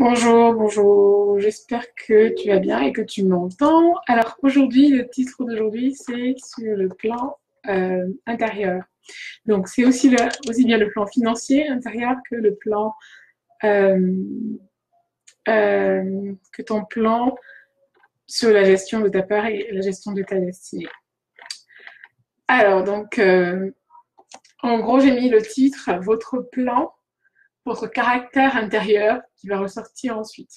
Bonjour, bonjour. J'espère que tu vas bien et que tu m'entends. Alors aujourd'hui, le titre d'aujourd'hui, c'est sur le plan intérieur. Donc c'est aussi bien le plan financier intérieur que le plan euh, que ton plan sur la gestion de ta peur et la gestion de ta destinée. Alors donc en gros, j'ai mis le titre Votre plan, votre caractère intérieur qui va ressortir ensuite.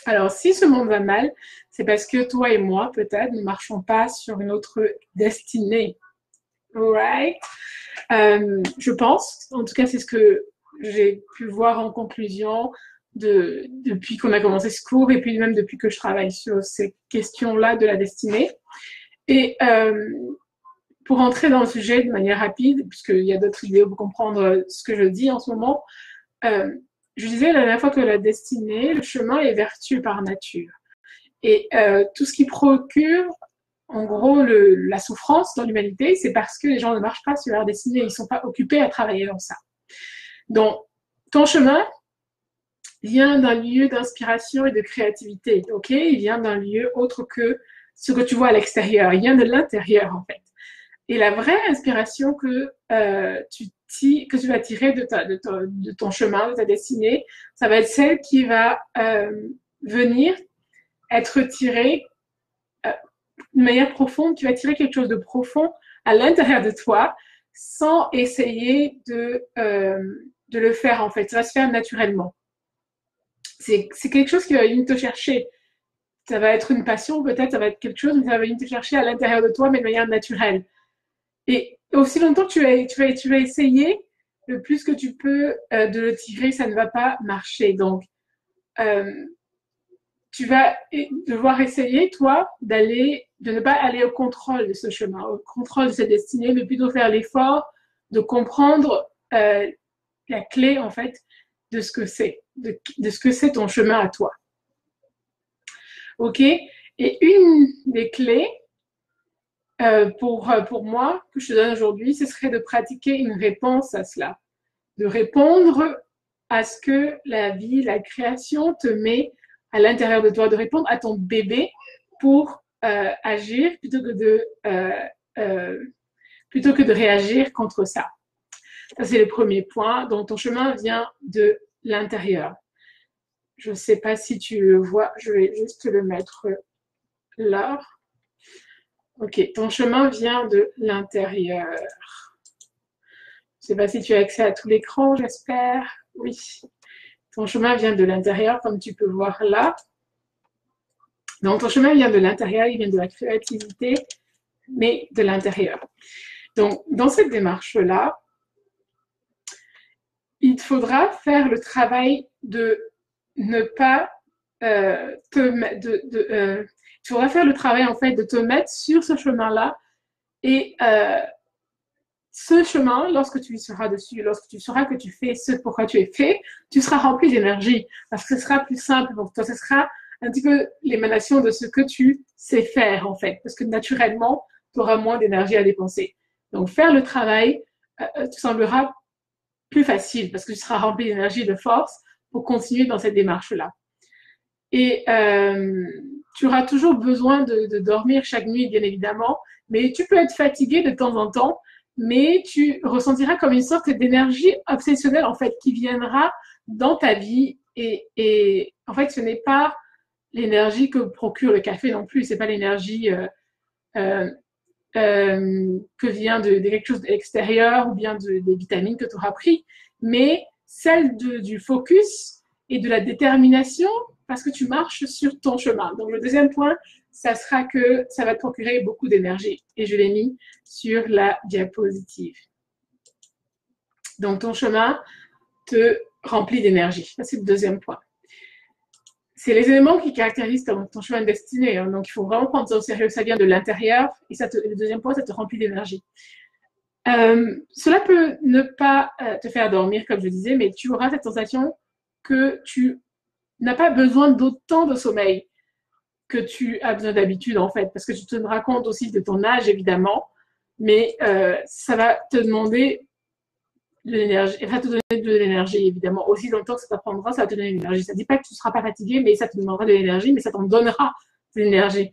Alors, si ce monde va mal, c'est parce que toi et moi, peut-être, ne marchons pas sur une autre destinée. Right? Je pense, en tout cas, c'est ce que j'ai pu voir en conclusion depuis qu'on a commencé ce cours et puis même depuis que je travaille sur ces questions-là de la destinée. Et pour entrer dans le sujet de manière rapide, puisqu'il y a d'autres vidéos pour comprendre ce que je dis en ce moment, euh, je disais la dernière fois que la destinée, le chemin est vertueux par nature. Et tout ce qui procure, en gros, la souffrance dans l'humanité, c'est parce que les gens ne marchent pas sur leur destinée, ils ne sont pas occupés à travailler dans ça. Donc, ton chemin vient d'un lieu d'inspiration et de créativité, ok? Il vient d'un lieu autre que ce que tu vois à l'extérieur, il vient de l'intérieur, en fait. Et la vraie inspiration que tu vas tirer de ton chemin, de ta destinée, ça va être celle qui va venir être tirée de manière profonde. Tu vas tirer quelque chose de profond à l'intérieur de toi sans essayer de le faire, en fait. Ça va se faire naturellement. C'est quelque chose qui va venir te chercher. Ça va être une passion, peut-être, ça va être quelque chose, mais ça va venir te chercher à l'intérieur de toi, mais de manière naturelle. Et aussi longtemps que tu vas essayer, le plus que tu peux de le tirer, ça ne va pas marcher. Donc, euh, tu vas devoir essayer, toi, de ne pas aller au contrôle de ce chemin, au contrôle de cette destinée, mais plutôt faire l'effort de comprendre la clé, en fait, de ce que c'est, de ce que c'est ton chemin à toi. OK? Et une des clés pour moi, que je te donne aujourd'hui, ce serait de pratiquer une réponse à cela, de répondre à ce que la vie, la création te met à l'intérieur de toi, de répondre à ton bébé pour agir plutôt que de réagir contre ça. Ça, c'est le premier point. Donc, ton chemin vient de l'intérieur. Je ne sais pas si tu le vois, je vais juste le mettre là. Ok, ton chemin vient de l'intérieur. Je ne sais pas si tu as accès à tout l'écran, j'espère. Oui. Ton chemin vient de l'intérieur, comme tu peux voir là. Donc, ton chemin vient de l'intérieur, il vient de la créativité, mais de l'intérieur. Donc, dans cette démarche-là, il te faudra faire le travail de ne pas il faudra faire le travail, en fait, de te mettre sur ce chemin-là et ce chemin, lorsque tu y seras dessus, lorsque tu sauras que tu fais ce pourquoi tu es fait, tu seras rempli d'énergie parce que ce sera plus simple pour toi. Ce sera un petit peu l'émanation de ce que tu sais faire, en fait, parce que naturellement, tu auras moins d'énergie à dépenser. Donc, faire le travail te semblera plus facile parce que tu seras rempli d'énergie et de force pour continuer dans cette démarche-là. Et tu auras toujours besoin de dormir chaque nuit, bien évidemment, mais tu peux être fatigué de temps en temps, mais tu ressentiras comme une sorte d'énergie obsessionnelle, en fait, qui viendra dans ta vie. Et en fait, ce n'est pas l'énergie que procure le café non plus, c'est pas l'énergie euh, que vient de quelque chose d'extérieur ou bien des vitamines que tu auras pris, mais celle du focus et de la détermination parce que tu marches sur ton chemin. Donc le deuxième point, ça sera que ça va te procurer beaucoup d'énergie et je l'ai mis sur la diapositive. Donc ton chemin te remplit d'énergie. Ça, c'est le deuxième point. C'est les éléments qui caractérisent ton chemin de destinée. Hein. Donc, il faut vraiment prendre ça au sérieux. Ça vient de l'intérieur. Et le deuxième point, ça te remplit d'énergie. Cela peut ne pas te faire dormir, comme je disais, mais tu auras cette sensation que tu n'as pas besoin d'autant de sommeil que tu as besoin d'habitude, en fait, parce que tu te rends compte aussi de ton âge, évidemment, mais ça va te demander de l'énergie, elle va te donner de l'énergie, évidemment. Aussi longtemps que ça t'apprendra, ça va te donner de l'énergie. Ça ne dit pas que tu ne seras pas fatigué, mais ça te donnera de l'énergie, mais ça t'en donnera de l'énergie.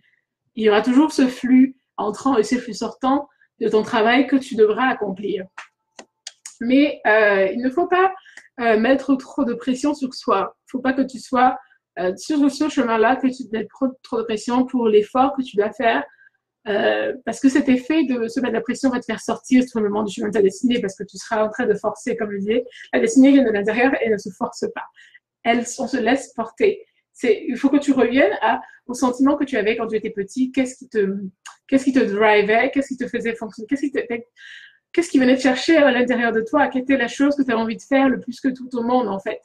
Il y aura toujours ce flux entrant et ce flux sortant de ton travail que tu devras accomplir. Mais il ne faut pas mettre trop de pression sur soi. Il ne faut pas que tu sois sur ce chemin-là, que tu mettes trop de pression pour l'effort que tu dois faire. Parce que cet effet de se mettre la pression va te faire sortir tout moment du chemin de ta destinée, parce que tu seras en train de forcer, comme je disais. La destinée vient de l'intérieur et ne se force pas. On se laisse porter. Il faut que tu reviennes au sentiment que tu avais quand tu étais petit. Qu'est-ce qui te drivait? Qu'est-ce qui te faisait fonctionner? Qu'est-ce qui venait te chercher à l'intérieur de toi? Quelle était la chose que tu avais envie de faire le plus que tout au monde, en fait?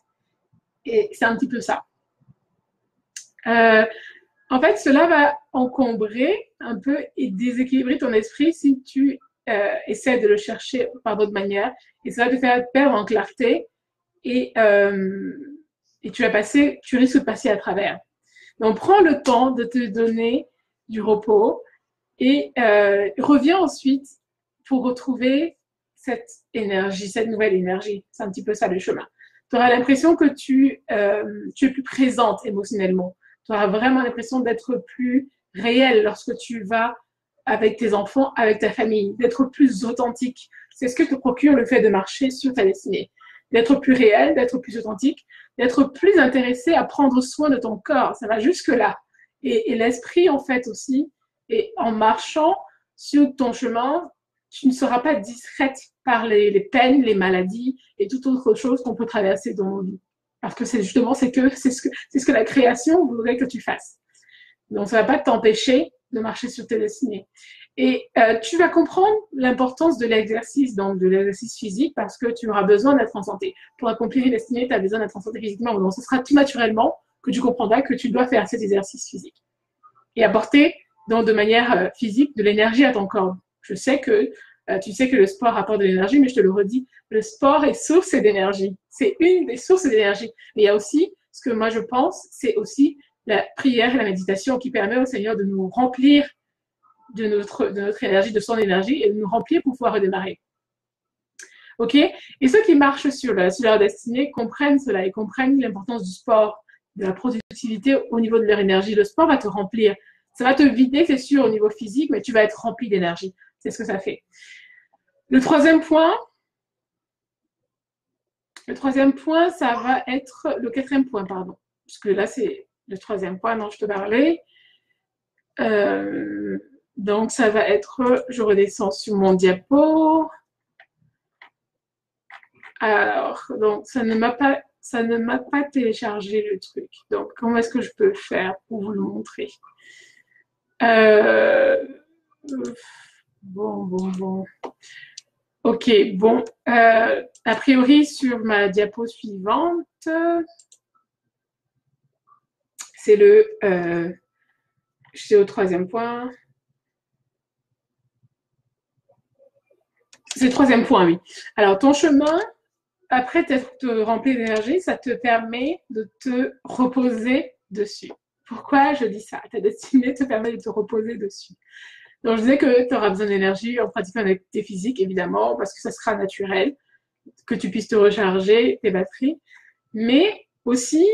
Et c'est un petit peu ça. En fait, cela va encombrer un peu et déséquilibrer ton esprit si tu essaies de le chercher par d'autres manières. Et ça va te faire perdre en clarté et tu risques de passer à travers. Donc, prends le temps de te donner du repos et reviens ensuite pour retrouver cette énergie, cette nouvelle énergie. C'est un petit peu ça le chemin. Tu auras l'impression que tu es plus présente émotionnellement. Tu auras vraiment l'impression d'être plus réel lorsque tu vas avec tes enfants, avec ta famille, d'être plus authentique. C'est ce que te procure le fait de marcher sur ta destinée. D'être plus réel, d'être plus authentique, d'être plus intéressé à prendre soin de ton corps. Ça va jusque-là. Et l'esprit, en fait, aussi. Et en marchant sur ton chemin, tu ne seras pas distraite par les peines, les maladies et toute autre chose qu'on peut traverser dans nos vies. Parce que c'est justement, c'est ce que la création voudrait que tu fasses. Donc, ça ne va pas t'empêcher de marcher sur tes destinées. Et tu vas comprendre l'importance de l'exercice, donc de l'exercice physique, parce que tu auras besoin d'être en santé. Pour accomplir une destinée, tu as besoin d'être en santé physiquement. Donc, ce sera tout naturellement que tu comprendras que tu dois faire cet exercice physique. Et apporter, donc, de manière physique, de l'énergie à ton corps. Je sais que tu sais que le sport apporte de l'énergie, mais je te le redis, le sport est source d'énergie. C'est une des sources d'énergie. Mais il y a aussi, ce que moi je pense, c'est aussi la prière et la méditation qui permet au Seigneur de nous remplir de notre énergie, de son énergie, et de nous remplir pour pouvoir redémarrer. Ok? Et ceux qui marchent sur leur destinée comprennent cela et comprennent l'importance du sport, de la productivité au niveau de leur énergie. Le sport va te remplir. Ça va te vider, c'est sûr, au niveau physique, mais tu vas être rempli d'énergie. C'est ce que ça fait. Le troisième point, ça va être le quatrième point, pardon. Parce que là, c'est le troisième point dont je te parlais. Donc, ça va être, je redescends sur mon diapo. Alors, donc, ça ne m'a pas téléchargé le truc. Donc, comment est-ce que je peux faire pour vous le montrer? Bon. Ok, bon. A priori, sur ma diapo suivante, c'est je suis au troisième point. C'est le troisième point, oui. Alors, ton chemin, après t'être rempli d'énergie, ça te permet de te reposer dessus. Pourquoi je dis ça? Ta destinée te permet de te reposer dessus. Donc, je disais que tu auras besoin d'énergie en pratiquant une activité physique, évidemment, parce que ça sera naturel, que tu puisses te recharger tes batteries. Mais aussi,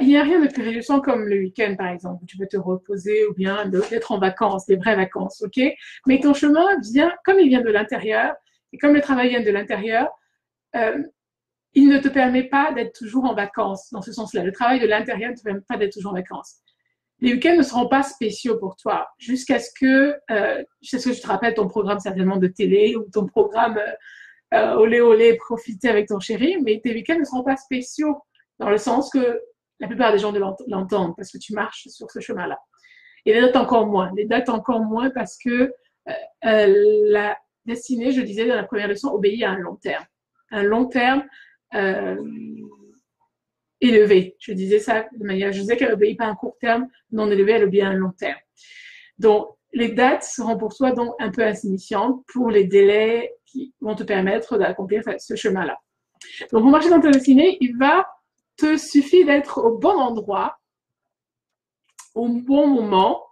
il n'y a rien de plus réjouissant comme le week-end, par exemple, où tu peux te reposer ou bien d'être en vacances, des vraies vacances, ok? Mais ton chemin vient, comme il vient de l'intérieur, et comme le travail vient de l'intérieur, il ne te permet pas d'être toujours en vacances, dans ce sens-là. Le travail de l'intérieur ne te permet pas d'être toujours en vacances. Les week-ends ne seront pas spéciaux pour toi, jusqu'à ce que, je sais que tu te rappelles ton programme certainement de télé ou ton programme olé olé, profiter avec ton chéri, mais tes week-ends ne seront pas spéciaux, dans le sens que la plupart des gens l'entendent, parce que tu marches sur ce chemin-là. Et les dates encore moins, parce que la destinée, je disais dans la première leçon, obéit à un long terme. Un long terme élevé. Je disais ça de manière, je disais qu'elle n'obéit pas à un court terme non élevé, elle obéit à un long terme. Donc, les dates seront pour toi donc un peu insignifiantes pour les délais qui vont te permettre d'accomplir ce chemin-là. Donc, pour marcher dans ta destinée, il va te suffire d'être au bon endroit, au bon moment,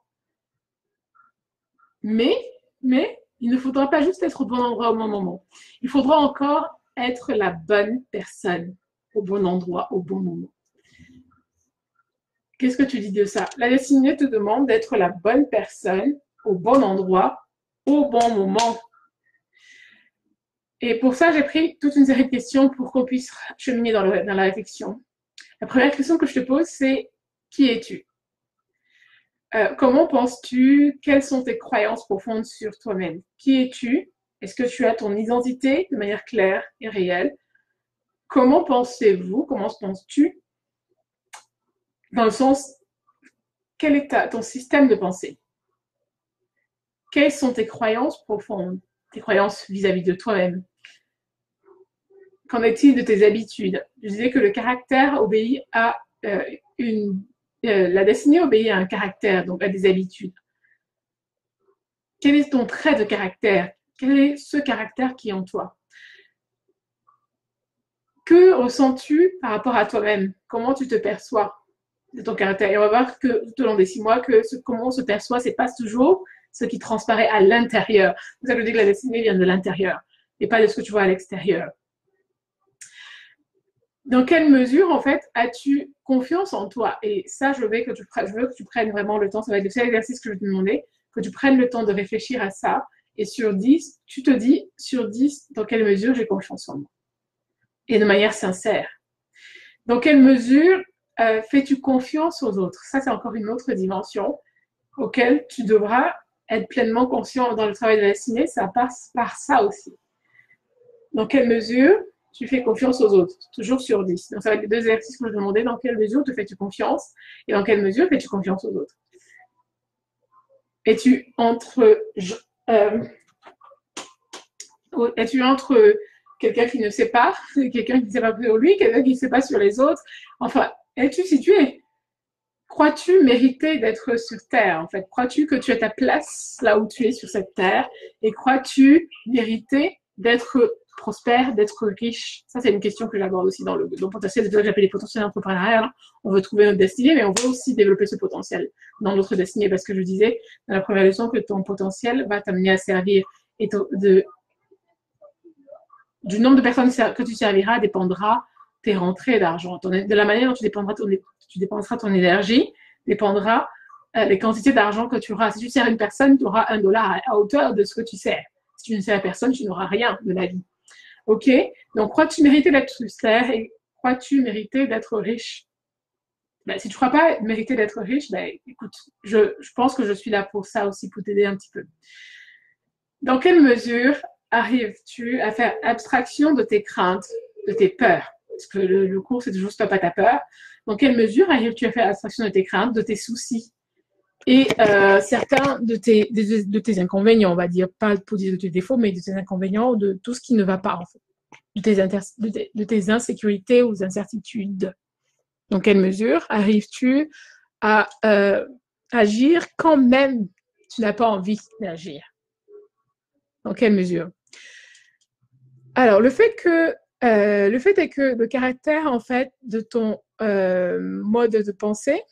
mais il ne faudra pas juste être au bon endroit au bon moment. Il faudra encore être la bonne personne au bon endroit, au bon moment. Qu'est-ce que tu dis de ça? La destinée te demande d'être la bonne personne au bon endroit, au bon moment. Et pour ça, j'ai pris toute une série de questions pour qu'on puisse cheminer dans la réflexion. La première question que je te pose, c'est qui es-tu? Comment penses-tu? Quelles sont tes croyances profondes sur toi-même? Qui es-tu? Est-ce que tu as ton identité de manière claire et réelle? Comment pensez-vous? Comment penses-tu? Dans le sens, quel est ton système de pensée? Quelles sont tes croyances profondes? Tes croyances vis-à-vis de toi-même? Qu'en est-il de tes habitudes? Je disais que le caractère obéit à la destinée obéit à un caractère, donc à des habitudes. Quel est ton trait de caractère? Quel est ce caractère qui est en toi? Que ressens-tu par rapport à toi-même? Comment tu te perçois de ton caractère? Et on va voir que tout au long des 6 mois, comment on se perçoit, c'est pas toujours ce qui transparaît à l'intérieur. C'est ça que je dis que la destinée vient de l'intérieur et pas de ce que tu vois à l'extérieur. Dans quelle mesure, en fait, as-tu confiance en toi? Et ça, je veux que tu prennes vraiment le temps, ça va être le seul exercice que je vais te demander, que tu prennes le temps de réfléchir à ça. Et sur 10, tu te dis, sur 10, dans quelle mesure j'ai confiance en moi? Et de manière sincère. Dans quelle mesure fais-tu confiance aux autres? Ça, c'est encore une autre dimension auquel tu devras être pleinement conscient dans le travail de la destinée. Ça passe par ça aussi. Dans quelle mesure tu fais confiance aux autres? Toujours sur 10. Donc, ça va être les 2 exercices que je vais demander. Dans quelle mesure te fais-tu confiance? Et dans quelle mesure fais-tu confiance aux autres? Es-tu entre quelqu'un qui ne sait pas, quelqu'un qui ne sait pas sur lui, quelqu'un qui ne sait pas sur les autres? Enfin, es-tu situé? Crois-tu mériter d'être sur Terre, en fait? Crois-tu que tu as ta place là où tu es sur cette Terre? Et crois-tu mériter d'être prospère, d'être riche? Ça, c'est une question que j'aborde aussi dans le potentiel. C'est ça que j'appelle les potentiels entrepreneuriales. On veut trouver notre destinée, mais on veut aussi développer ce potentiel dans notre destinée, parce que je disais dans la première leçon que ton potentiel va t'amener à servir et du nombre de personnes que tu serviras dépendra tes rentrées d'argent. De la manière dont tu dépenseras ton énergie dépendra les quantités d'argent que tu auras. Si tu sers une personne, tu auras $1 à hauteur de ce que tu sers. Si tu ne sers personne, tu n'auras rien de la vie. Ok? Donc, crois-tu mériter d'être sur et crois-tu mériter d'être riche? Ben, si tu ne crois pas mériter d'être riche, ben, écoute, je pense que je suis là pour ça aussi, pour t'aider un petit peu. Dans quelle mesure arrives-tu à faire abstraction de tes craintes, de tes peurs? Parce que le cours, c'est toujours stop à ta peur. Dans quelle mesure arrives-tu à faire abstraction de tes craintes, de tes soucis et certains de tes inconvénients, on va dire, pas pour dire de tes défauts, mais de tes inconvénients, de tout ce qui ne va pas, en fait, de tes insécurités ou incertitudes. Dans quelle mesure arrives-tu à agir quand même tu n'as pas envie d'agir? Dans quelle mesure? Alors, le fait est que le caractère, en fait, de ton mode de pensée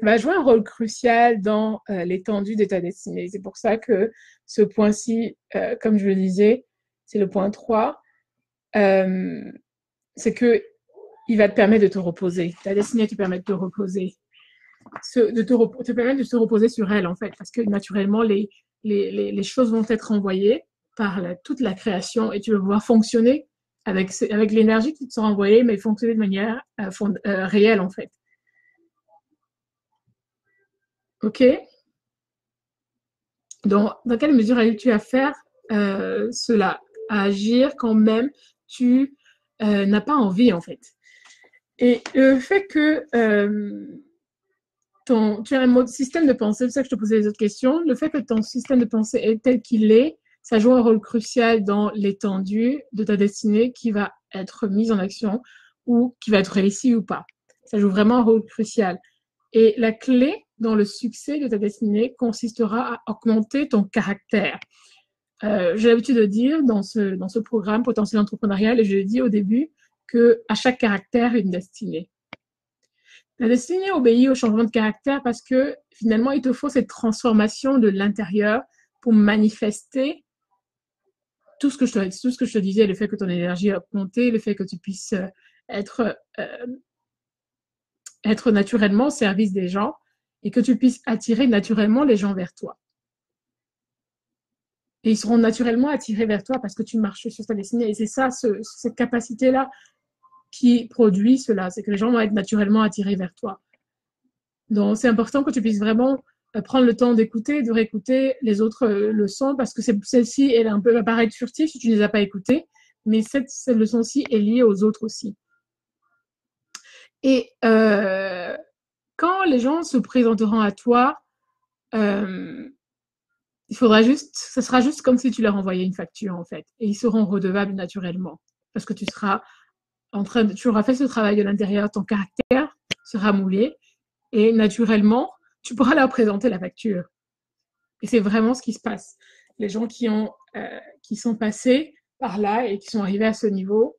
va jouer un rôle crucial dans l'étendue de ta destinée. C'est pour ça que ce point-ci, comme je le disais, c'est le point 3, c'est que il va te permettre de te reposer. Ta destinée te permet de te reposer. Te permettre de te reposer sur elle, en fait, parce que naturellement, les choses vont être envoyées par toute la création et tu vas pouvoir fonctionner avec l'énergie qui te sera envoyée, mais fonctionner de manière réelle, en fait. Ok? Dans quelle mesure arrives-tu à faire cela, à agir quand même tu n'as pas envie, en fait? Et le fait que tu as un système de pensée, c'est ça que je te posais les autres questions, le fait que ton système de pensée est tel qu'il est, ça joue un rôle crucial dans l'étendue de ta destinée qui va être mise en action ou qui va être réussie ou pas. Ça joue vraiment un rôle crucial. Et la clé dans le succès de ta destinée consistera à augmenter ton caractère. J'ai l'habitude de dire dans ce programme potentiel entrepreneurial, et je l'ai dit au début, qu'à chaque caractère, une destinée. La destinée obéit au changement de caractère parce que finalement, il te faut cette transformation de l'intérieur pour manifester tout ce que je te disais, le fait que ton énergie a augmenté, le fait que tu puisses être, euh, être naturellement au service des gens et que tu puisses attirer naturellement les gens vers toi. Et ils seront naturellement attirés vers toi parce que tu marches sur ta destinée. Et c'est ça, cette capacité-là qui produit cela, c'est que les gens vont être naturellement attirés vers toi. Donc, c'est important que tu puisses vraiment prendre le temps d'écouter, de réécouter les autres leçons parce que celle-ci, elle va paraître furtive si tu ne les as pas écoutées, mais cette leçon-ci est liée aux autres aussi. Et quand les gens se présenteront à toi, ça sera juste comme si tu leur envoyais une facture en fait, et ils seront redevables naturellement parce que tu auras fait ce travail de l'intérieur, ton caractère sera moulé et naturellement, tu pourras leur présenter la facture. Et c'est vraiment ce qui se passe. Les gens qui sont passés par là et qui sont arrivés à ce niveau,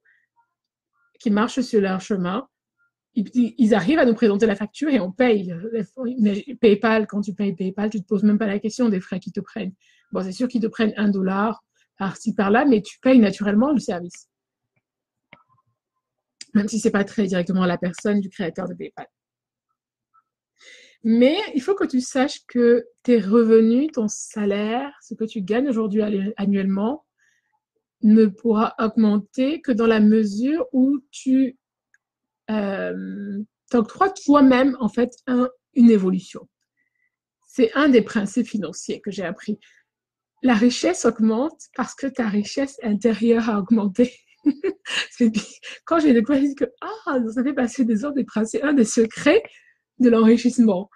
qui marchent sur leur chemin, ils arrivent à nous présenter la facture et on paye. PayPal, quand tu payes PayPal, tu ne te poses même pas la question des frais qu'ils te prennent. Bon, c'est sûr qu'ils te prennent $1 par-ci, par-là, mais tu payes naturellement le service. Même si ce n'est pas très directement la personne du créateur de PayPal. Mais il faut que tu saches que tes revenus, ton salaire, ce que tu gagnes aujourd'hui annuellement, ne pourra augmenter que dans la mesure où tu t'octroies toi-même en fait une évolution. C'est un des principes financiers que j'ai appris. La richesse augmente parce que ta richesse intérieure a augmenté. Quand j'ai découvert que ça fait passer des heures, c'est un des secrets de l'enrichissement.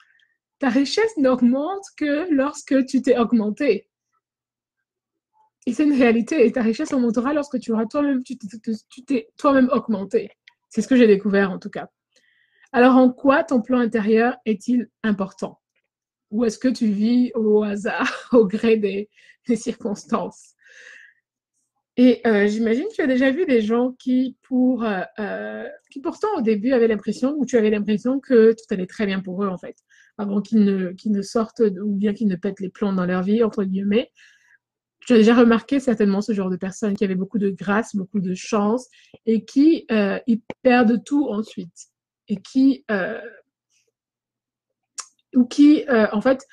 Ta richesse n'augmente que lorsque tu t'es augmenté. Et c'est une réalité. Et ta richesse augmentera lorsque tu t'es toi-même augmenté. C'est ce que j'ai découvert en tout cas. Alors en quoi ton plan intérieur est-il important? Ou est-ce que tu vis au hasard, au gré des circonstances? Et j'imagine que tu as déjà vu des gens qui pourtant au début avaient l'impression, ou tu avais l'impression que tout allait très bien pour eux en fait, avant qu'ils ne sortent ou bien qu'ils ne pètent les plombs dans leur vie, entre guillemets. Tu as déjà remarqué certainement ce genre de personnes qui avaient beaucoup de grâce, beaucoup de chance et qui ils perdent tout ensuite. Et qui en fait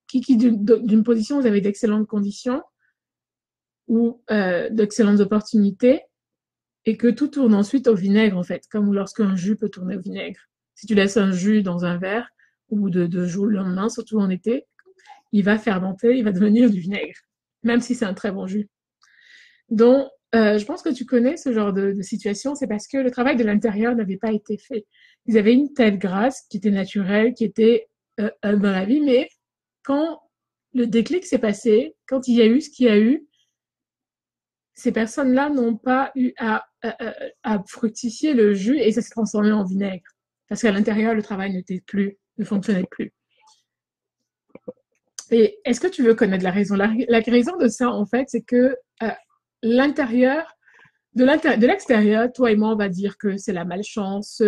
qui d'une position où vous avez d'excellentes conditions ou d'excellentes opportunités et que tout tourne ensuite au vinaigre en fait, comme lorsqu'un jus peut tourner au vinaigre. Si tu laisses un jus dans un verre au bout de 2 jours, le lendemain, surtout en été, il va fermenter, il va devenir du vinaigre, même si c'est un très bon jus. Donc, je pense que tu connais ce genre de situation, c'est parce que le travail de l'intérieur n'avait pas été fait. Ils avaient une telle grâce qui était naturelle, qui était dans la vie, mais quand le déclic s'est passé, quand il y a eu ce qu'il y a eu, ces personnes-là n'ont pas eu à fructifier le jus et ça s'est transformé en vinaigre. Parce qu'à l'intérieur, le travail ne fonctionnait plus. Et est-ce que tu veux connaître la raison? La raison de ça, en fait, c'est que l'intérieur, de l'extérieur, toi et moi, on va dire que c'est la malchance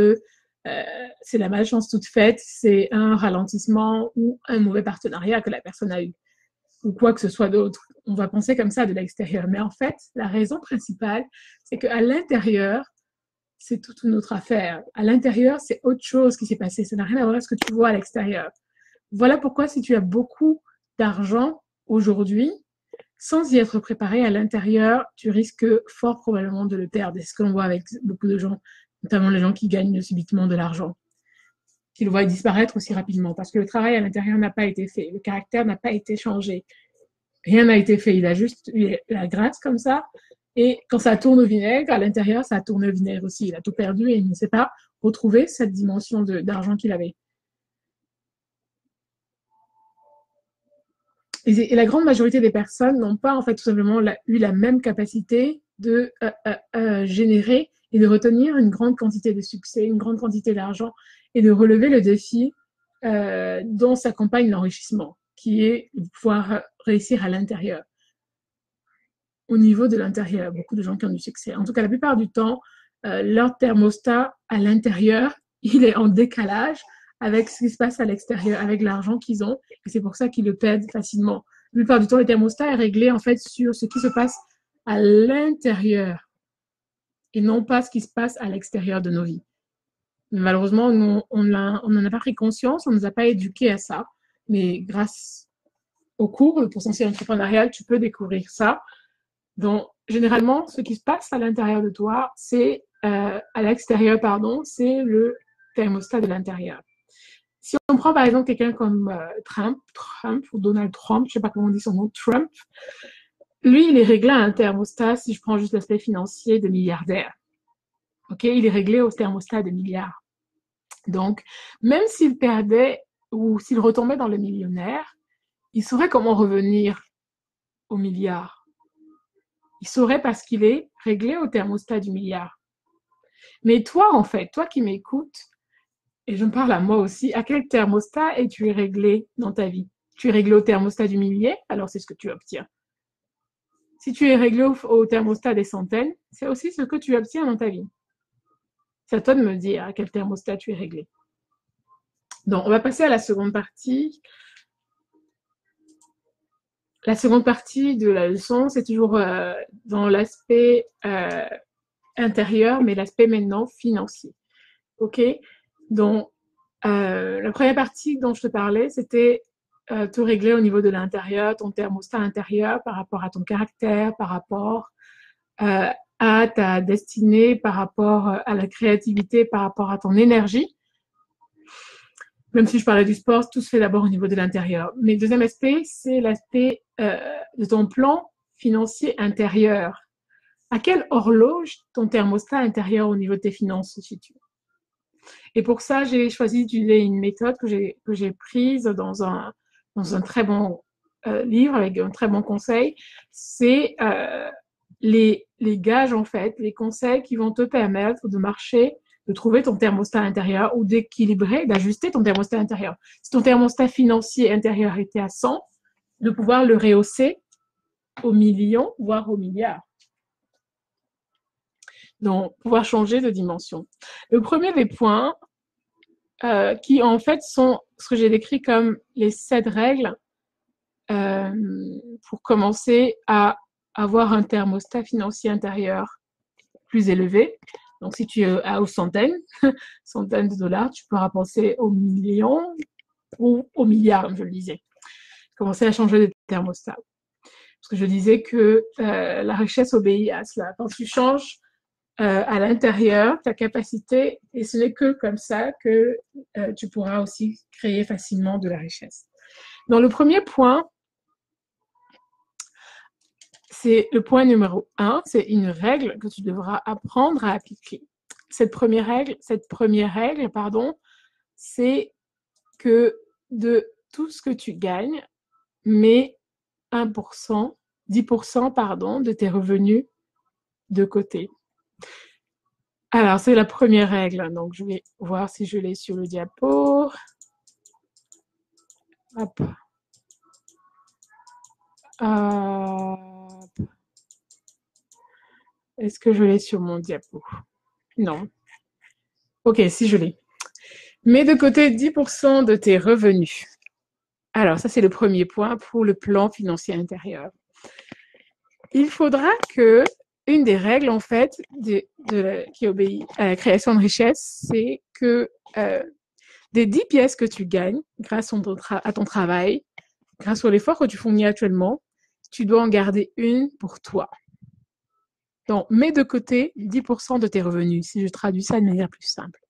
toute faite, c'est un ralentissement ou un mauvais partenariat que la personne a eu, ou quoi que ce soit d'autre. On va penser comme ça de l'extérieur. Mais en fait, la raison principale, c'est qu'à l'intérieur, c'est toute une autre affaire. À l'intérieur, c'est autre chose qui s'est passé. Ça n'a rien à voir avec ce que tu vois à l'extérieur. Voilà pourquoi si tu as beaucoup d'argent aujourd'hui, sans y être préparé à l'intérieur, tu risques fort probablement de le perdre. C'est ce qu'on voit avec beaucoup de gens, notamment les gens qui gagnent subitement de l'argent, qui le voient disparaître aussi rapidement parce que le travail à l'intérieur n'a pas été fait, le caractère n'a pas été changé. Rien n'a été fait, il a juste eu la grâce comme ça. Et quand ça tourne au vinaigre, à l'intérieur, ça tourne au vinaigre aussi. Il a tout perdu et il ne sait pas retrouver cette dimension d'argent qu'il avait. Et la grande majorité des personnes n'ont pas en fait tout simplement eu la même capacité de générer et de retenir une grande quantité de succès, une grande quantité d'argent et de relever le défi dont s'accompagne l'enrichissement, qui est de pouvoir réussir à l'intérieur. Au niveau de l'intérieur, beaucoup de gens qui ont du succès. En tout cas, la plupart du temps, leur thermostat à l'intérieur, il est en décalage avec ce qui se passe à l'extérieur, avec l'argent qu'ils ont. Et c'est pour ça qu'ils le perdent facilement. plupart du temps, le thermostat est réglé en fait sur ce qui se passe à l'intérieur et non pas ce qui se passe à l'extérieur de nos vies. Mais malheureusement, nous, on n'en a pas pris conscience, on ne nous a pas éduqués à ça. Mais grâce au cours, le potentiel entrepreneurial, tu peux découvrir ça. Donc, généralement, ce qui se passe à l'intérieur de toi, c'est à l'extérieur, pardon, c'est le thermostat de l'intérieur. Si on prend par exemple quelqu'un comme Trump ou Donald Trump, je ne sais pas comment on dit son nom, Trump, lui, il est réglé à un thermostat, si je prends juste l'aspect financier, de milliardaire. Ok, il est réglé au thermostat de milliards. Donc, même s'il perdait ou s'il retombait dans le millionnaire, il saurait comment revenir au milliard. Il saurait parce qu'il est réglé au thermostat du milliard. Mais toi, en fait, toi qui m'écoutes, et je me parle à moi aussi, à quel thermostat es-tu réglé dans ta vie? Tu es réglé au thermostat du millier, alors c'est ce que tu obtiens. Si tu es réglé au thermostat des centaines, c'est aussi ce que tu obtiens dans ta vie. C'est à toi de me dire à quel thermostat tu es réglé. Donc, on va passer à la seconde partie. La seconde partie de la leçon, c'est toujours dans l'aspect intérieur, mais l'aspect maintenant financier. OK? Donc, la première partie dont je te parlais, c'était te régler au niveau de l'intérieur, ton thermostat intérieur par rapport à ton caractère, par rapport à ta destinée, par rapport à la créativité, par rapport à ton énergie. Même si je parlais du sport, tout se fait d'abord au niveau de l'intérieur. Mais le deuxième aspect, c'est l'aspect de ton plan financier intérieur. À quelle horloge ton thermostat intérieur au niveau de tes finances se situe? Et pour ça, j'ai choisi d'utiliser une méthode que j'ai prise dans un très bon livre avec un très bon conseil. C'est les gages, en fait, les conseils qui vont te permettre de marcher, de trouver ton thermostat intérieur ou d'équilibrer, d'ajuster ton thermostat intérieur. Si ton thermostat financier intérieur était à 100, de pouvoir le rehausser au million, voire au milliard. Donc, pouvoir changer de dimension. Le premier des points, qui en fait sont ce que j'ai décrit comme les 7 règles pour commencer à avoir un thermostat financier intérieur plus élevé. Donc, si tu es aux centaines de dollars, tu pourras penser aux millions ou aux milliards, comme je le disais. Commencer à changer de thermostat. Parce que je disais que la richesse obéit à cela. Quand tu changes à l'intérieur, ta capacité, et ce n'est que comme ça que tu pourras aussi créer facilement de la richesse. Dans le premier point, c'est le point numéro 1, c'est une règle que tu devras apprendre à appliquer. Cette première règle, c'est que de tout ce que tu gagnes, mets 1%, 10% de tes revenus de côté. Alors, c'est la première règle. Donc, je vais voir si je l'ai sur le diapo. Hop. Est-ce que je l'ai sur mon diapo? Non. Ok, si je l'ai. Mets de côté 10% de tes revenus. Alors, ça, c'est le premier point pour le plan financier intérieur. Il faudra que une des règles, en fait, qui obéit à la création de richesse, c'est que des 10 pièces que tu gagnes grâce à ton travail, grâce à l'effort que tu fournis actuellement, tu dois en garder une pour toi. Donc, mets de côté 10% de tes revenus, si je traduis ça de manière plus simple.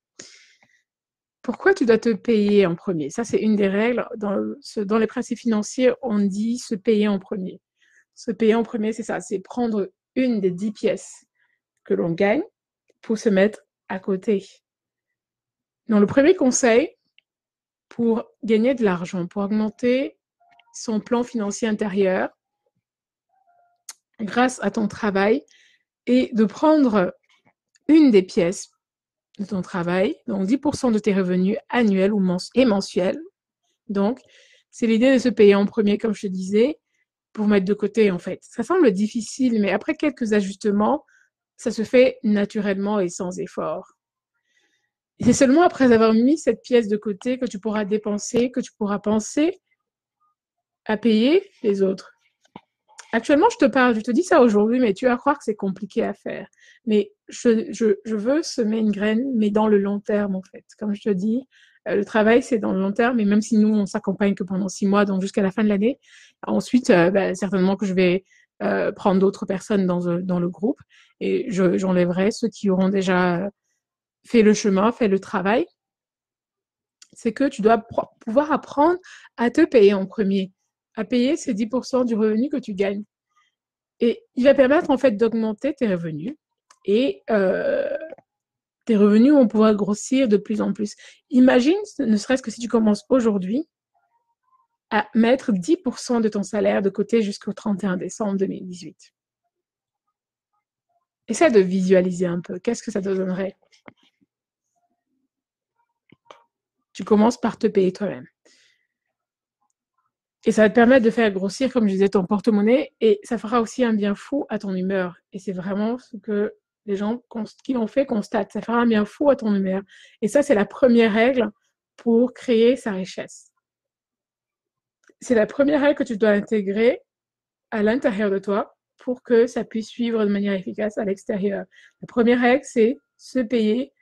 Pourquoi tu dois te payer en premier? Ça, c'est une des règles. Dans les principes financiers, on dit se payer en premier. Se payer en premier, c'est ça, c'est prendre une des 10 pièces que l'on gagne pour se mettre à côté. Donc, le premier conseil pour gagner de l'argent, pour augmenter son plan financier intérieur grâce à ton travail, est de prendre une des pièces de ton travail, donc 10% de tes revenus annuels et mensuels. Donc, c'est l'idée de se payer en premier, comme je te disais, pour mettre de côté, en fait. Ça semble difficile, mais après quelques ajustements, ça se fait naturellement et sans effort. Et c'est seulement après avoir mis cette pièce de côté que tu pourras dépenser, que tu pourras penser à payer les autres. Actuellement, je te dis ça aujourd'hui, mais tu vas croire que c'est compliqué à faire. Mais je veux semer une graine, mais dans le long terme, en fait. Comme je te dis, le travail, c'est dans le long terme, et même si nous, on s'accompagne que pendant 6 mois, donc jusqu'à la fin de l'année, ensuite, certainement que je vais prendre d'autres personnes dans le groupe, et j'enlèverai ceux qui auront déjà fait le chemin, fait le travail. C'est que tu dois pouvoir apprendre à te payer en premier, à payer ces 10% du revenu que tu gagnes. Et il va permettre en fait d'augmenter tes revenus et tes revenus vont pouvoir grossir de plus en plus. Imagine, ne serait-ce que si tu commences aujourd'hui, à mettre 10% de ton salaire de côté jusqu'au 31 décembre 2018. Essaie de visualiser un peu. Qu'est-ce que ça te donnerait? Tu commences par te payer toi-même. Et ça va te permettre de faire grossir, comme je disais, ton porte-monnaie et ça fera aussi un bien fou à ton humeur. Et c'est vraiment ce que les gens qui l'ont fait constatent. Ça fera un bien fou à ton humeur. Et ça, c'est la première règle pour créer sa richesse. C'est la première règle que tu dois intégrer à l'intérieur de toi pour que ça puisse suivre de manière efficace à l'extérieur. La première règle, c'est se payer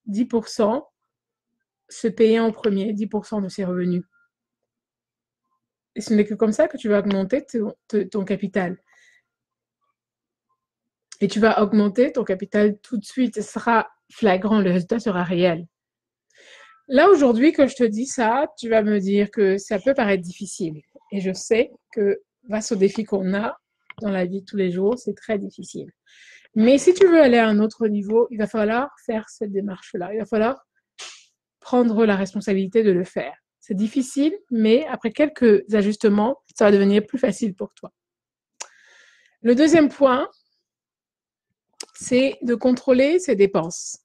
10%, se payer en premier 10% de ses revenus. Et ce n'est que comme ça que tu vas augmenter ton capital. Et tu vas augmenter ton capital tout de suite. Ce sera flagrant, le résultat sera réel. Là, aujourd'hui, que je te dis ça, tu vas me dire que ça peut paraître difficile. Et je sais que face aux défis qu'on a dans la vie de tous les jours, c'est très difficile. Mais si tu veux aller à un autre niveau, il va falloir faire cette démarche-là. Il va falloir prendre la responsabilité de le faire. C'est difficile, mais après quelques ajustements, ça va devenir plus facile pour toi. Le deuxième point, c'est de contrôler ses dépenses.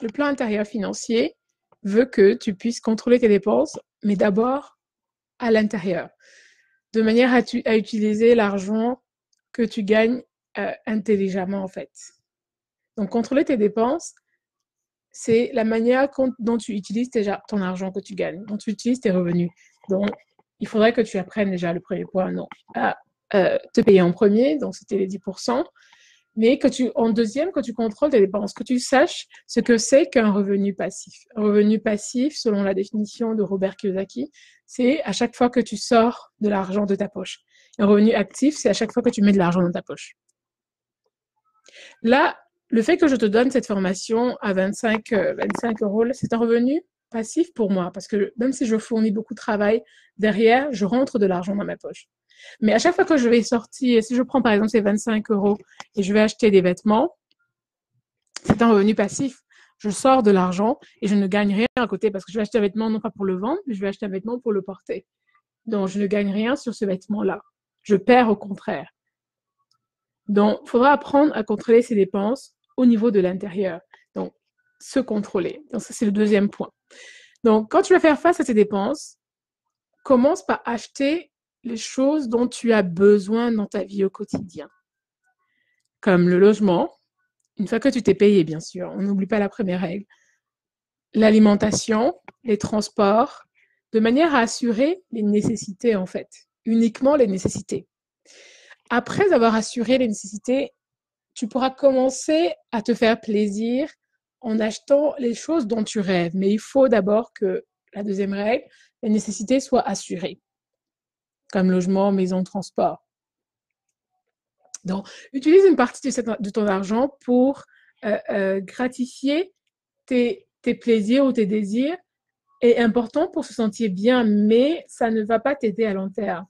Le plan intérieur financier veut que tu puisses contrôler tes dépenses, mais d'abord à l'intérieur, de manière à utiliser l'argent que tu gagnes intelligemment en fait. Donc contrôler tes dépenses, c'est la manière dont tu utilises déjà ton argent que tu gagnes, dont tu utilises tes revenus. Donc il faudrait que tu apprennes déjà le premier point, non, à te payer en premier, donc c'était les 10%. Mais en deuxième, que tu contrôles tes dépenses, que tu saches ce que c'est qu'un revenu passif. Un revenu passif, selon la définition de Robert Kiyosaki, c'est à chaque fois que tu sors de l'argent de ta poche. Un revenu actif, c'est à chaque fois que tu mets de l'argent dans ta poche. Là, le fait que je te donne cette formation à 25 euros, c'est un revenu passif pour moi, parce que même si je fournis beaucoup de travail, derrière, je rentre de l'argent dans ma poche. Mais à chaque fois que je vais sortir, si je prends par exemple ces 25 euros et je vais acheter des vêtements, c'est un revenu passif. Je sors de l'argent et je ne gagne rien à côté parce que je vais acheter un vêtement non pas pour le vendre, mais je vais acheter un vêtement pour le porter. Donc, je ne gagne rien sur ce vêtement-là. Je perds au contraire. Donc, il faudra apprendre à contrôler ses dépenses au niveau de l'intérieur. Donc, se contrôler. Donc, ça, c'est le deuxième point. Donc, quand tu vas faire face à tes dépenses, commence par acheter les choses dont tu as besoin dans ta vie au quotidien. Comme le logement, une fois que tu t'es payé, bien sûr, on n'oublie pas la première règle. L'alimentation, les transports, de manière à assurer les nécessités, en fait. Uniquement les nécessités. Après avoir assuré les nécessités, tu pourras commencer à te faire plaisir en achetant les choses dont tu rêves. Mais il faut d'abord que, la deuxième règle, les nécessités soient assurées. Comme logement, maison, transport. Donc, utilise une partie de ton argent pour gratifier tes plaisirs ou tes désirs est important pour se sentir bien, mais ça ne va pas t'aider à long terme.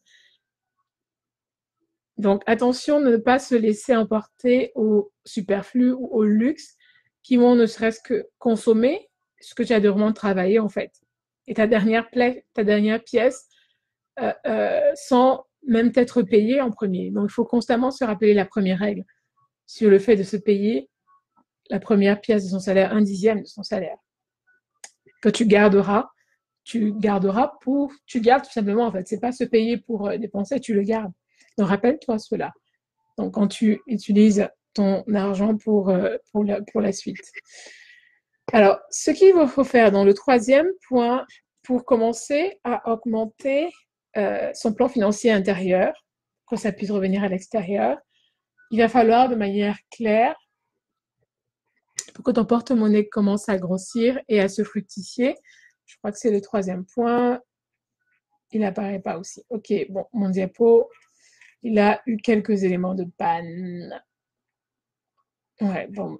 Donc, attention de ne pas se laisser emporter au superflu ou au luxe qui vont ne serait-ce que consommer ce que tu as vraiment travaillé en fait. Et ta dernière pièce sans même t'être payé en premier. Donc, il faut constamment se rappeler la première règle sur le fait de se payer la première pièce de son salaire, 1/10 de son salaire, que tu gardes tout simplement en fait. C'est pas se payer pour dépenser, tu le gardes. Donc, rappelle-toi cela. Donc, quand tu utilises ton argent pour la suite. Alors, ce qu'il faut faire dans le troisième point pour commencer à augmenter son plan financier intérieur, que ça puisse revenir à l'extérieur. Il va falloir de manière claire pour que ton porte-monnaie commence à grossir et à se fructifier. Je crois que c'est le troisième point. Il n'apparaît pas aussi. Ok, bon, mon diapo, il a eu quelques éléments de panne. Ouais, bon.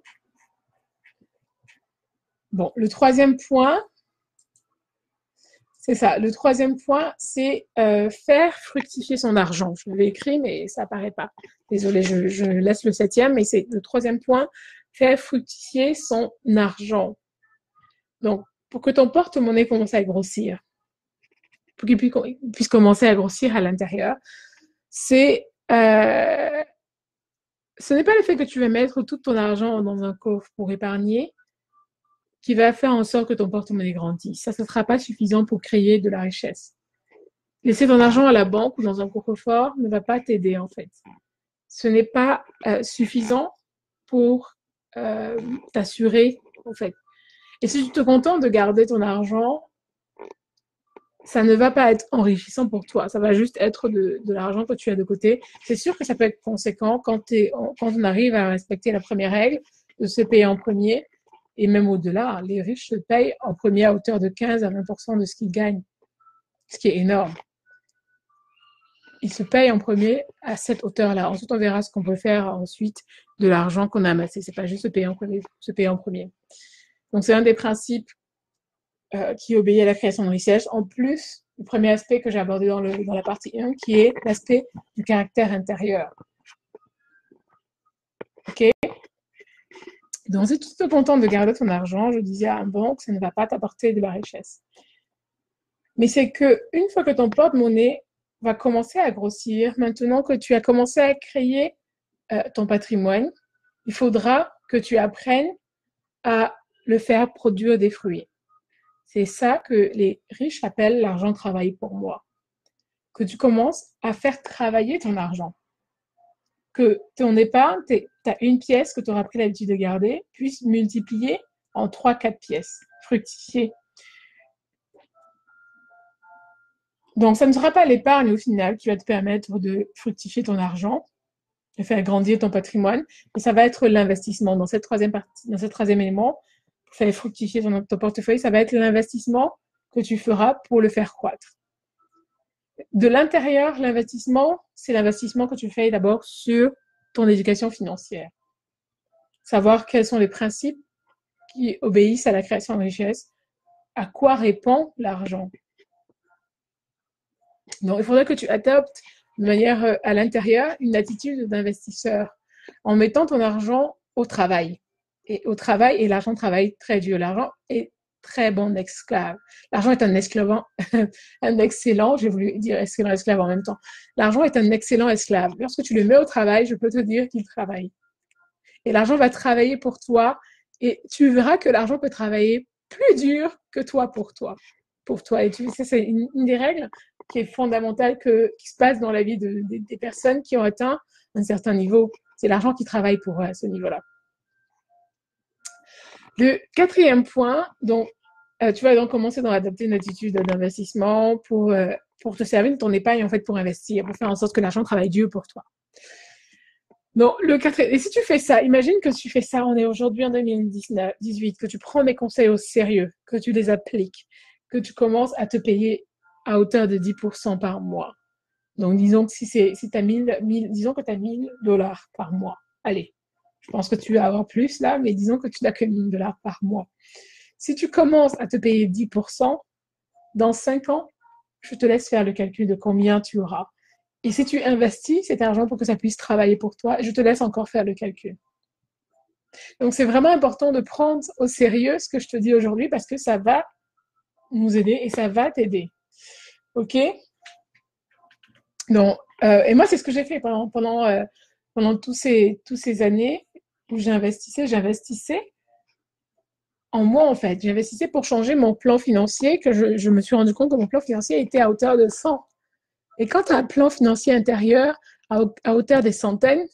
Bon, le troisième point, c'est ça. Le troisième point, c'est faire fructifier son argent. Je l'avais écrit, mais ça apparaît pas. Désolée, je laisse le septième, mais c'est le troisième point, faire fructifier son argent. Donc, pour que ton porte-monnaie commence à grossir, pour qu'il puisse commencer à grossir à l'intérieur, c'est ce n'est pas le fait que tu vas mettre tout ton argent dans un coffre pour épargner qui va faire en sorte que ton porte-monnaie grandisse. Ça ne sera pas suffisant pour créer de la richesse. Laisser ton argent à la banque ou dans un coffre-fort ne va pas t'aider en fait. Ce n'est pas suffisant pour t'assurer en fait. Et si tu te contentes de garder ton argent, ça ne va pas être enrichissant pour toi. Ça va juste être de l'argent que tu as de côté. C'est sûr que ça peut être conséquent quand on arrive à respecter la première règle de se payer en premier. Et même au-delà, les riches se payent en premier à hauteur de 15 à 20% de ce qu'ils gagnent, ce qui est énorme. Ils se payent en premier à cette hauteur-là. Ensuite, on verra ce qu'on peut faire ensuite de l'argent qu'on a amassé. C'est pas juste se payer en premier. Donc, c'est un des principes qui obéit à la création de richesse. En plus, le premier aspect que j'ai abordé dans la partie 1, qui est l'aspect du caractère intérieur. Ok? Donc, si tu te contentes de garder ton argent, je disais à un banque, ça ne va pas t'apporter de la richesse. Mais c'est que une fois que ton porte-monnaie va commencer à grossir, maintenant que tu as commencé à créer ton patrimoine, il faudra que tu apprennes à le faire produire des fruits. C'est ça que les riches appellent l'argent travaille pour moi. Que tu commences à faire travailler ton argent. Que ton épargne, tu as une pièce que tu auras pris l'habitude de garder, puisse multiplier en 3-4 pièces, fructifier. Donc, ça ne sera pas l'épargne au final qui va te permettre de fructifier ton argent, de faire grandir ton patrimoine, mais ça va être l'investissement. Dans cette troisième élément, pour faire fructifier ton portefeuille, ça va être l'investissement que tu feras pour le faire croître. De l'intérieur, l'investissement, c'est l'investissement que tu fais d'abord sur ton éducation financière. Savoir quels sont les principes qui obéissent à la création de richesse, à quoi répond l'argent. Donc, il faudrait que tu adoptes de manière à l'intérieur une attitude d'investisseur en mettant ton argent au travail. Et au travail, et l'argent travaille très dur. L'argent est très bon esclave. L'argent est un esclave, un excellent, j'ai voulu dire excellent esclave en même temps. L'argent est un excellent esclave. Lorsque tu le mets au travail, je peux te dire qu'il travaille. Et l'argent va travailler pour toi et tu verras que l'argent peut travailler plus dur que toi. Et tu sais, c'est une des règles qui est fondamentale qui se passe dans la vie des personnes qui ont atteint un certain niveau. C'est l'argent qui travaille pour eux à ce niveau-là. Le quatrième point, donc, tu vas donc commencer à adopter une attitude d'investissement pour te servir de ton épargne en fait pour investir, pour faire en sorte que l'argent travaille dur pour toi. Donc, et si tu fais ça, imagine que tu fais ça, on est aujourd'hui en 2018, que tu prends mes conseils au sérieux, que tu les appliques, que tu commences à te payer à hauteur de 10% par mois. Donc, disons que si tu as disons que tu as $1000 par mois. Allez, je pense que tu vas avoir plus là, mais disons que tu n'as que $1000 par mois. Si tu commences à te payer 10%, dans 5 ans, je te laisse faire le calcul de combien tu auras. Et si tu investis cet argent pour que ça puisse travailler pour toi, je te laisse encore faire le calcul. Donc, c'est vraiment important de prendre au sérieux ce que je te dis aujourd'hui parce que ça va nous aider et ça va t'aider. OK? Donc, et moi, c'est ce que j'ai fait pendant toutes ces années où j'investissais en moi, en fait. J'investissais pour changer mon plan financier, que je me suis rendu compte que mon plan financier était à hauteur de 100. Et quand tu as un plan financier intérieur à hauteur des centaines,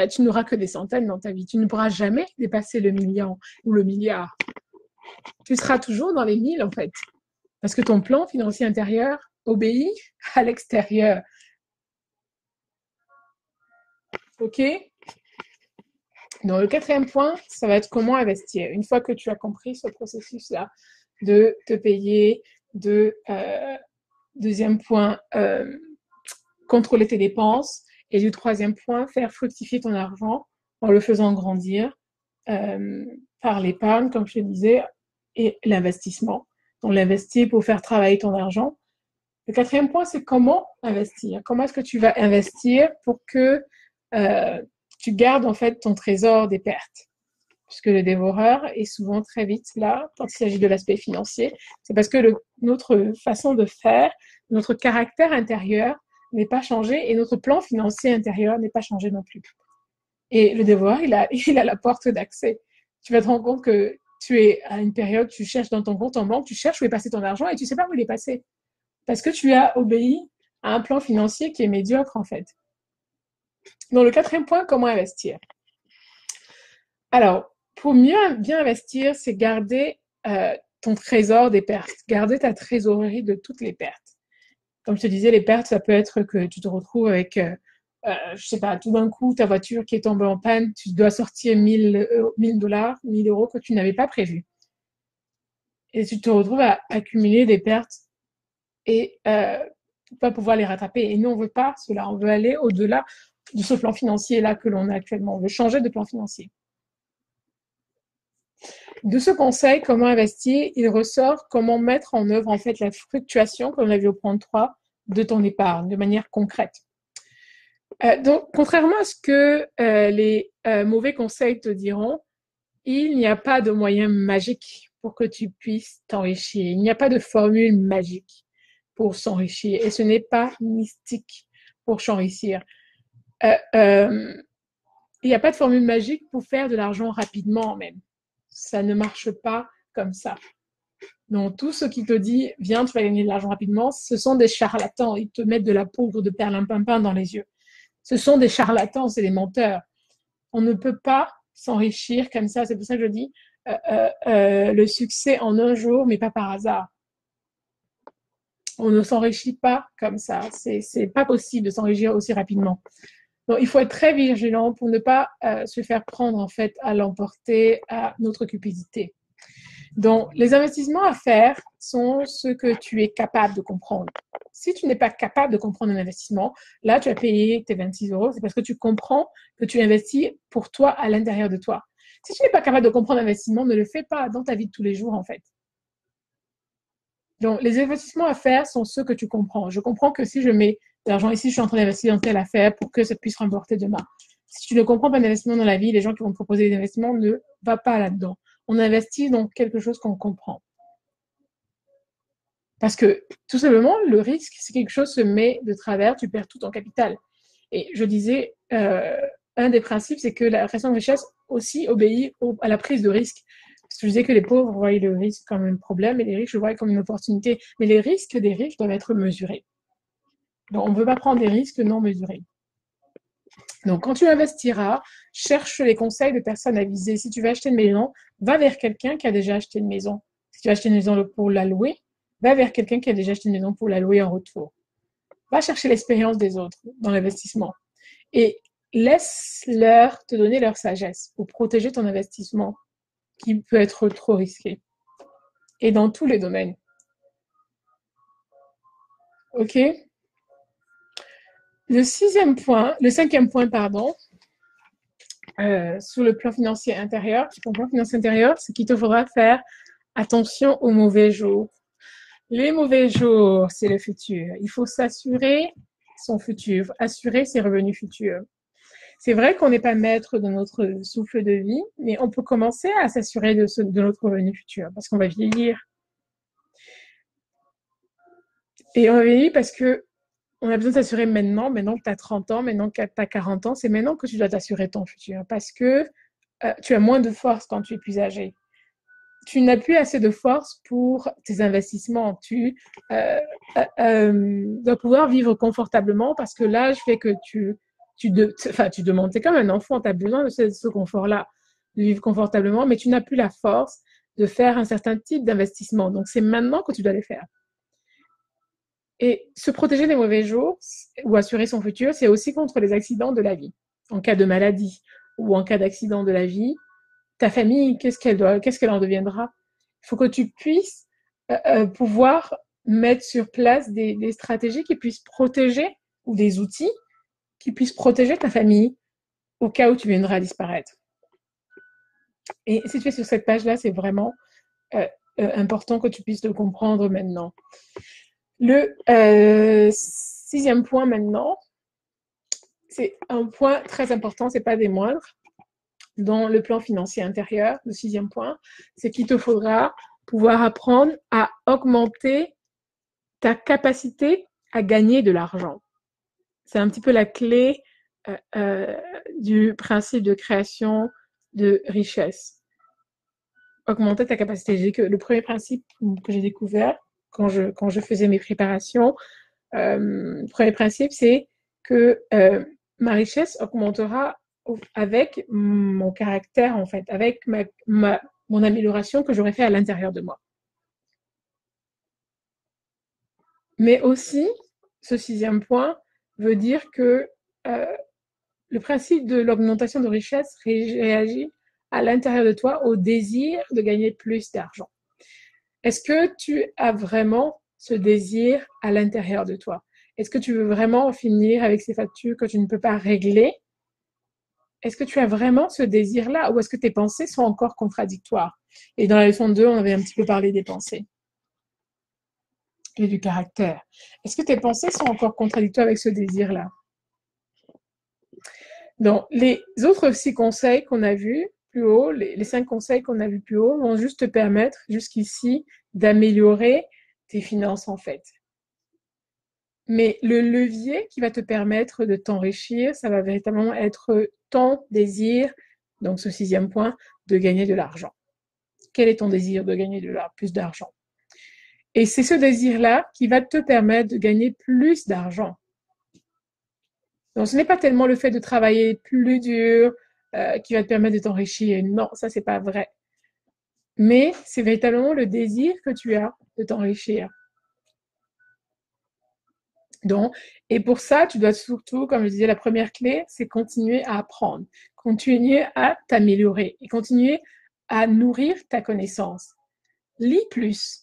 tu n'auras que des centaines dans ta vie. Tu ne pourras jamais dépasser le million ou le milliard. Tu seras toujours dans les 1000, en fait. Parce que ton plan financier intérieur obéis à l'extérieur. OK? Donc, le quatrième point, ça va être comment investir. Une fois que tu as compris ce processus-là de te payer, deuxième point, contrôler tes dépenses. Et du troisième point, faire fructifier ton argent en le faisant grandir par l'épargne, comme je te disais, et l'investissement. Donc, l'investir pour faire travailler ton argent. Le quatrième point, c'est comment investir. Comment est-ce que tu vas investir pour que tu gardes en fait ton trésor des pertes? Puisque le dévoreur est souvent très vite là quand il s'agit de l'aspect financier. C'est parce que notre façon de faire, notre caractère intérieur n'est pas changé et notre plan financier intérieur n'est pas changé non plus. Et le dévoreur, il a la porte d'accès. Tu vas te rendre compte que tu es à une période, tu cherches dans ton compte en banque, tu cherches où est passé ton argent et tu sais pas où il est passé. Parce que tu as obéi à un plan financier qui est médiocre en fait. Donc le quatrième point, comment investir? Alors, pour mieux bien investir, c'est garder ton trésor des pertes, garder ta trésorerie de toutes les pertes. Comme je te disais, les pertes, ça peut être que tu te retrouves avec, je sais pas, tout d'un coup, ta voiture qui est tombée en panne, tu dois sortir 1000 dollars, 1000 euros que tu n'avais pas prévu. Et tu te retrouves à accumuler des pertes et pas pouvoir les rattraper. Et nous, on veut pas cela. On veut aller au-delà de ce plan financier-là que l'on a actuellement. On veut changer de plan financier. De ce conseil, comment investir, il ressort comment mettre en œuvre en fait la fluctuation, comme on a vu au point 3, de ton épargne de manière concrète. Donc, contrairement à ce que les mauvais conseils te diront, il n'y a pas de moyen magique pour que tu puisses t'enrichir. Il n'y a pas de formule magique pour s'enrichir et ce n'est pas mystique pour s'enrichir. Il n'y a pas de formule magique pour faire de l'argent rapidement même. Ça ne marche pas comme ça. Donc, tout ce qui te dit, viens, tu vas gagner de l'argent rapidement, ce sont des charlatans. Ils te mettent de la poudre de perlimpinpin dans les yeux. Ce sont des charlatans, c'est des menteurs. On ne peut pas s'enrichir comme ça. C'est pour ça que je dis le succès en un jour, mais pas par hasard. On ne s'enrichit pas comme ça. C'est pas possible de s'enrichir aussi rapidement. Donc, il faut être très vigilant pour ne pas se faire prendre en fait à l'emporter à notre cupidité. Donc, les investissements à faire sont ceux que tu es capable de comprendre. Si tu n'es pas capable de comprendre un investissement, là, tu as payé tes 26 euros, c'est parce que tu comprends que tu investis pour toi à l'intérieur de toi. Si tu n'es pas capable de comprendre l'investissement, ne le fais pas dans ta vie de tous les jours, en fait. Donc, les investissements à faire sont ceux que tu comprends. Je comprends que si je mets de l'argent ici, je suis en train d'investir dans telle affaire pour que ça puisse remporter demain. Si tu ne comprends pas d'investissement dans la vie, les gens qui vont te proposer des investissements ne va pas là-dedans. On investit dans quelque chose qu'on comprend. Parce que, tout simplement, le risque, si quelque chose se met de travers, tu perds tout ton capital. Et je disais, un des principes, c'est que la création de richesse aussi obéit à la prise de risque. Parce que je disais que les pauvres voient le risque comme un problème et les riches le voient comme une opportunité. Mais les risques des riches doivent être mesurés. Donc, on ne veut pas prendre des risques non mesurés. Donc, quand tu investiras, cherche les conseils de personnes avisées. Si tu veux acheter une maison, va vers quelqu'un qui a déjà acheté une maison. Si tu veux acheter une maison pour la louer, va vers quelqu'un qui a déjà acheté une maison pour la louer en retour. Va chercher l'expérience des autres dans l'investissement. Et laisse-leur te donner leur sagesse pour protéger ton investissement qui peut être trop risqué. Et dans tous les domaines. OK? Le cinquième point, sur le plan financier intérieur, ton plan financier intérieur, c'est qu'il te faudra faire attention aux mauvais jours. Les mauvais jours, c'est le futur. Il faut s'assurer son futur, assurer ses revenus futurs. C'est vrai qu'on n'est pas maître de notre souffle de vie, mais on peut commencer à s'assurer de notre revenu futur parce qu'on va vieillir. Et on va vieillir parce que on a besoin de s'assurer maintenant que tu as 30 ans, maintenant que tu as 40 ans, c'est maintenant que tu dois t'assurer ton futur parce que tu as moins de force quand tu es plus âgé. Tu n'as plus assez de force pour tes investissements. Tu dois pouvoir vivre confortablement parce que l'âge fait que tu demandes, c'est comme un enfant, tu as besoin de ce confort-là, de vivre confortablement, mais tu n'as plus la force de faire un certain type d'investissement. Donc, c'est maintenant que tu dois les faire. Et se protéger des mauvais jours ou assurer son futur, c'est aussi contre les accidents de la vie. En cas de maladie ou en cas d'accident de la vie, ta famille, qu'est-ce qu'elle en deviendra? Il faut que tu puisses pouvoir mettre sur place des stratégies qui puissent protéger ou des outils qui puissent protéger ta famille au cas où tu viendras à disparaître. Et si tu es sur cette page-là, c'est vraiment important que tu puisses le comprendre maintenant. Le 6e point maintenant, c'est un point très important, c'est pas des moindres. Dans le plan financier intérieur, le 6e point, c'est qu'il te faudra pouvoir apprendre à augmenter ta capacité à gagner de l'argent. C'est un petit peu la clé du principe de création de richesse. Augmenter ta capacité. Le premier principe que j'ai découvert quand je faisais mes préparations, le premier principe, c'est que ma richesse augmentera avec mon caractère, en fait, avec mon amélioration que j'aurais fait à l'intérieur de moi. Mais aussi, ce 6e point veut dire que le principe de l'augmentation de richesse réagit à l'intérieur de toi au désir de gagner plus d'argent. Est-ce que tu as vraiment ce désir à l'intérieur de toi? Est-ce que tu veux vraiment finir avec ces factures que tu ne peux pas régler? Est-ce que tu as vraiment ce désir-là ou est-ce que tes pensées sont encore contradictoires? Et dans la leçon 2, on avait un petit peu parlé des pensées et du caractère. Est-ce que tes pensées sont encore contradictoires avec ce désir-là? Donc, les autres 6 conseils qu'on a vus plus haut, les 5 conseils qu'on a vus plus haut vont juste te permettre jusqu'ici d'améliorer tes finances en fait. Mais le levier qui va te permettre de t'enrichir, ça va véritablement être ton désir, donc ce 6e point, de gagner de l'argent. Quel est ton désir de gagner plus d'argent? Et c'est ce désir-là qui va te permettre de gagner plus d'argent. Donc, ce n'est pas tellement le fait de travailler plus dur qui va te permettre de t'enrichir. Non, ça, c'est pas vrai. Mais c'est véritablement le désir que tu as de t'enrichir. Donc, et pour ça, tu dois surtout, comme je disais, la première clé, c'est continuer à apprendre, continuer à t'améliorer et continuer à nourrir ta connaissance. Lis plus.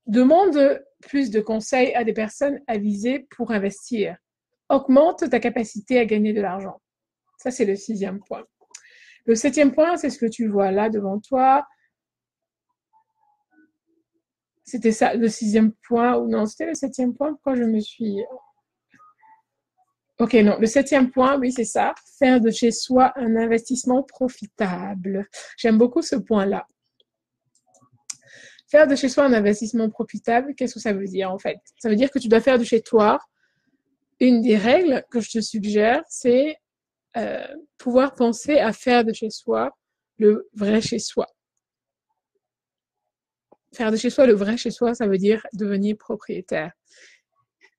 Demande plus de conseils à des personnes avisées pour investir. Augmente ta capacité à gagner de l'argent. Ça, c'est le 6e point. Le 7e point, c'est ce que tu vois là devant toi. C'était ça, le 6e point, ou non, c'était le 7e point, pourquoi je me suis... Ok, non, le 7e point, oui, c'est ça, faire de chez soi un investissement profitable. J'aime beaucoup ce point-là. Faire de chez soi un investissement profitable, qu'est-ce que ça veut dire en fait? Ça veut dire que tu dois faire de chez toi. Une des règles que je te suggère, c'est pouvoir penser à faire de chez soi le vrai chez soi. Faire de chez soi le vrai chez soi, ça veut dire devenir propriétaire.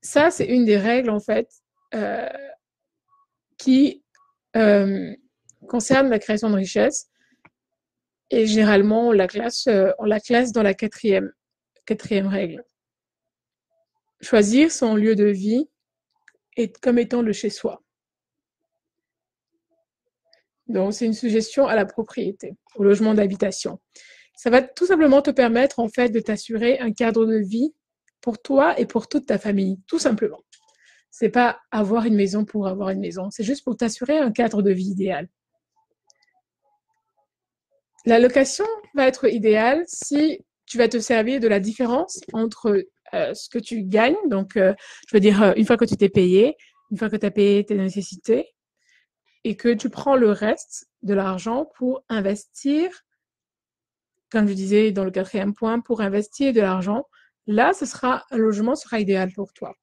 Ça, c'est une des règles, en fait, qui concerne la création de richesse. Et généralement, on la classe dans la quatrième règle. Choisir son lieu de vie comme étant le chez soi. Donc, c'est une suggestion à la propriété, au logement d'habitation. Ça va tout simplement te permettre, en fait, de t'assurer un cadre de vie pour toi et pour toute ta famille, tout simplement. C'est pas avoir une maison pour avoir une maison, c'est juste pour t'assurer un cadre de vie idéal. La location va être idéale si tu vas te servir de la différence entre ce que tu gagnes, donc je veux dire une fois que tu t'es payé, une fois que tu as payé tes nécessités, et que tu prends le reste de l'argent pour investir, comme je disais dans le 4e point, pour investir de l'argent. Là, un logement sera idéal pour toi.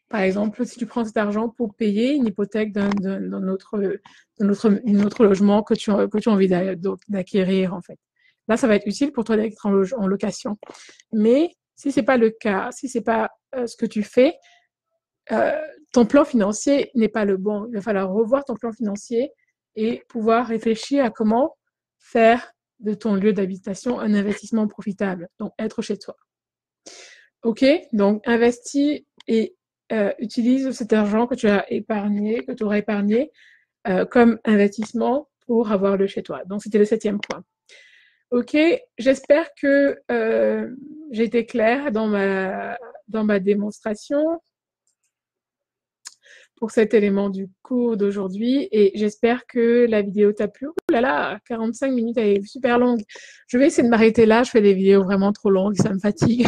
Par exemple, si tu prends cet argent pour payer une hypothèque d'un autre logement que tu as envie d'acquérir, en fait. Là, ça va être utile pour toi d'être en location. Mais si c'est pas le cas, si c'est pas ce que tu fais, ton plan financier n'est pas le bon. Il va falloir revoir ton plan financier et pouvoir réfléchir à comment faire de ton lieu d'habitation un investissement profitable. Donc, être chez toi. OK? Donc investis et utilise cet argent que tu as épargné, que tu auras épargné, comme investissement pour avoir le chez toi. Donc c'était le 7e point. OK, j'espère que j'ai été claire dans ma démonstration pour cet élément du cours d'aujourd'hui et j'espère que la vidéo t'a plu. Oh là là, 45 minutes, elle est super longue. Je vais essayer de m'arrêter là, je fais des vidéos vraiment trop longues, ça me fatigue.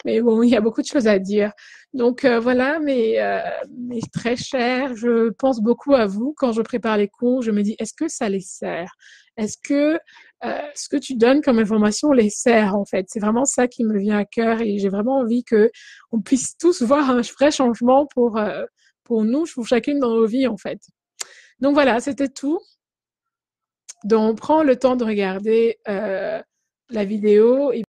Mais bon, il y a beaucoup de choses à dire. Donc voilà, mes très chers, je pense beaucoup à vous quand je prépare les cours. Je me dis, est-ce que ça les sert? Est-ce que ce que tu donnes comme information les sert en fait? C'est vraiment ça qui me vient à cœur et j'ai vraiment envie que on puisse tous voir un vrai changement pour nous, pour chacune dans nos vies en fait. Donc voilà, c'était tout. Donc prends le temps de regarder la vidéo et